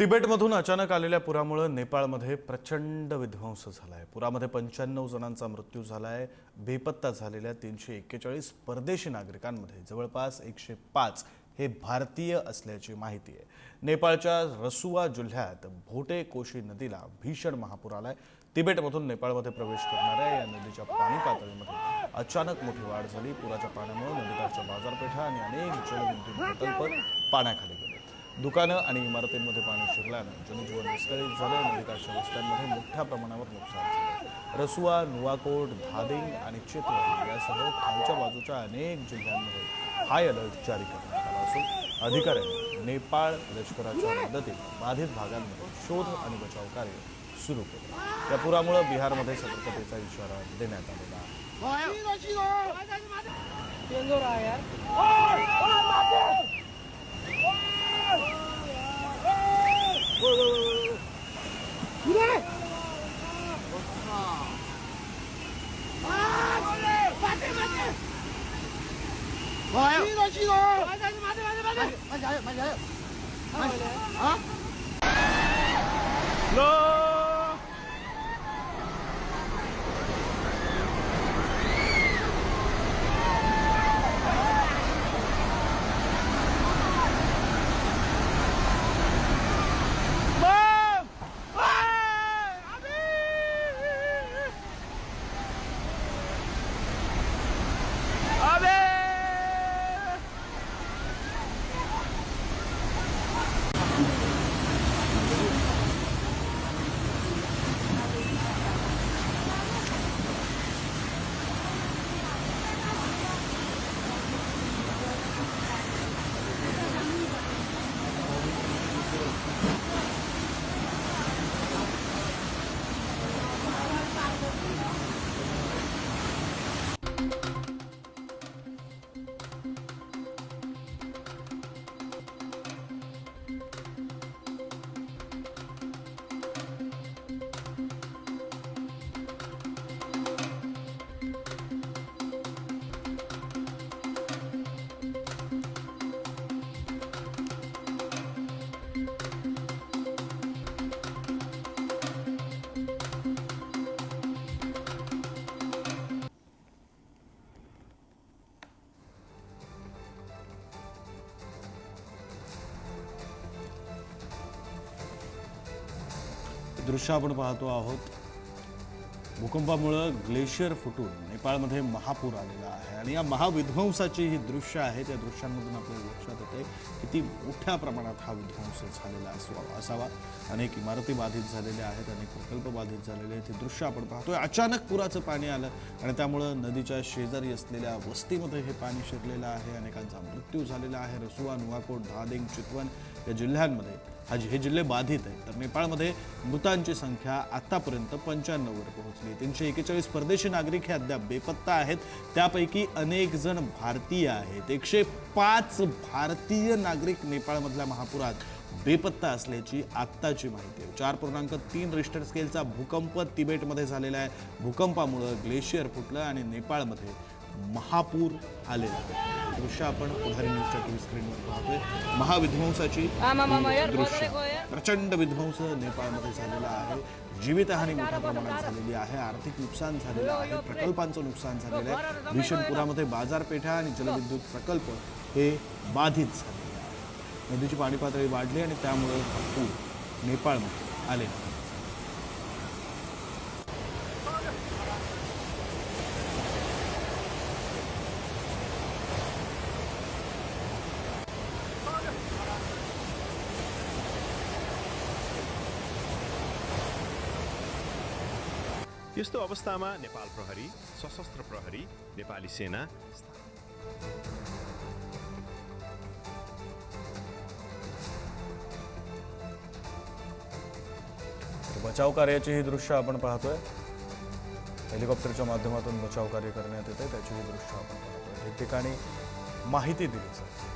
तिबेटमधून अचानक आलेल्या पुरामुळे नेपाळमध्ये प्रचंड विध्वंस झालाय। पुरामध्ये 95 जणांचा मृत्यू झालाय। बेपत्ता झालेल्या 341 परदेशी नागरिकांमध्ये जवळपास 105 हे भारतीय असल्याची माहिती आहे। नेपाळच्या रसुआ जिल्ह्यात भोटे कोशी नदीला भीषण महापूर आलाय। तिबेटमधून नेपाळमध्ये प्रवेश करणाऱ्या या नदीच्या पाणी पातळीमध्ये अचानक मोठी वाढ झाली। पुराच्या पाण्यामुळे नदीकाठच्या बाजारपेठा आणि अनेक जलविद्युत प्रकल्प पाण्याखाली गेले। दुकानं आणि इमारतींमध्ये पाणी शिरल्यानं जनजीवन विस्कळीत झाले। नदीकाठच्या वस्त्यांमध्ये मोठ्या प्रमाणावर नुकसान झाले। रसुआ, नुवाकोट, धादिंग आणि चितवन यासह खालच्या बाजूच्या अनेक जिल्ह्यांमध्ये हाय अलर्ट जारी करण्यात आला असून अधिकाऱ्यांनी नेपाळ लष्कराच्या मदतीने बाधित भागांमध्ये शोध आणि बचाव कार्य सुरू केले। या पुरामुळे बिहारमध्ये सतर्कतेचा इशारा देण्यात आलेला आहे। दृश्य आपण पाहतो आहोत। भूकंपामुळे ग्लेशियर फुटून नेपाळमध्ये महापूर आलेला आहे आणि या महाविध्वंसाची ही दृश्य आहेत। या दृश्यांमधून आपल्याला लक्षात येते किती मोठ्या प्रमाणात हा विध्वंस झालेला असावा। अनेक इमारती बाधित झालेल्या आहेत, अनेक प्रकल्प बाधित झालेले आहेत। हे दृश्य आपण पाहतोय। अचानक पुराचं पाणी आलं आणि त्यामुळे नदीच्या शेजारी असलेल्या वस्तीमध्ये हे पाणी शिरलेलं आहे। अनेकांचा मृत्यू झालेला आहे। रसुआ, नुवाकोट, धादिंग, चितवन या जिल्ह्यांमध्ये हे जिल्हे बाधित आहेत। तर नेपाळमध्ये मृतांची संख्या आतापर्यंत 95 वर पोहोचली। 341 परदेशी नागरिक हे अद्याप बेपत्ता आहेत। त्यापैकी अनेक जण भारतीय आहेत। 105 भारतीय नागरिक नेपाळमधल्या महापुरात बेपत्ता असल्याची आत्ताची माहिती आहे। 4.3 रिश्टर स्केलचा भूकंप तिबेटमध्ये झालेला आहे। भूकंपामुळे ग्लेशियर फुटलं आणि नेपाळमध्ये महापूर आलेला आहे। दृश्य आपण पुढारी न्यूजच्या टीव्ही स्क्रीनवर पाहतोय। महाविध्वंसाची दृश्य, प्रचंड विध्वंस नेपाळमध्ये झालेला आहे। जीवितहानी मोठ्या प्रमाणात झालेली आहे। आर्थिक नुकसान झालेलं आहे। प्रकल्पांचं नुकसान झालेलं आहे। भीषण पुरामध्ये बाजारपेठा आणि जलविद्युत प्रकल्प हे बाधित झालेले आहेत। नदीची पाणी पातळी वाढली आणि त्यामुळे पूर नेपाळमध्ये आले। यस्तो अवस्थामा नेपाल प्रहरी, सशस्त्र प्रहरी, नेपाली सेना बचाव कार्याची ही दृश्य आपण पाहतोय। हेलिकॉप्टरच्या माध्यमातून बचाव कार्य करण्यात येते, त्याची ही दृश्य आपण पाहतोय। ठिकठिकाणी माहिती दिली जाते।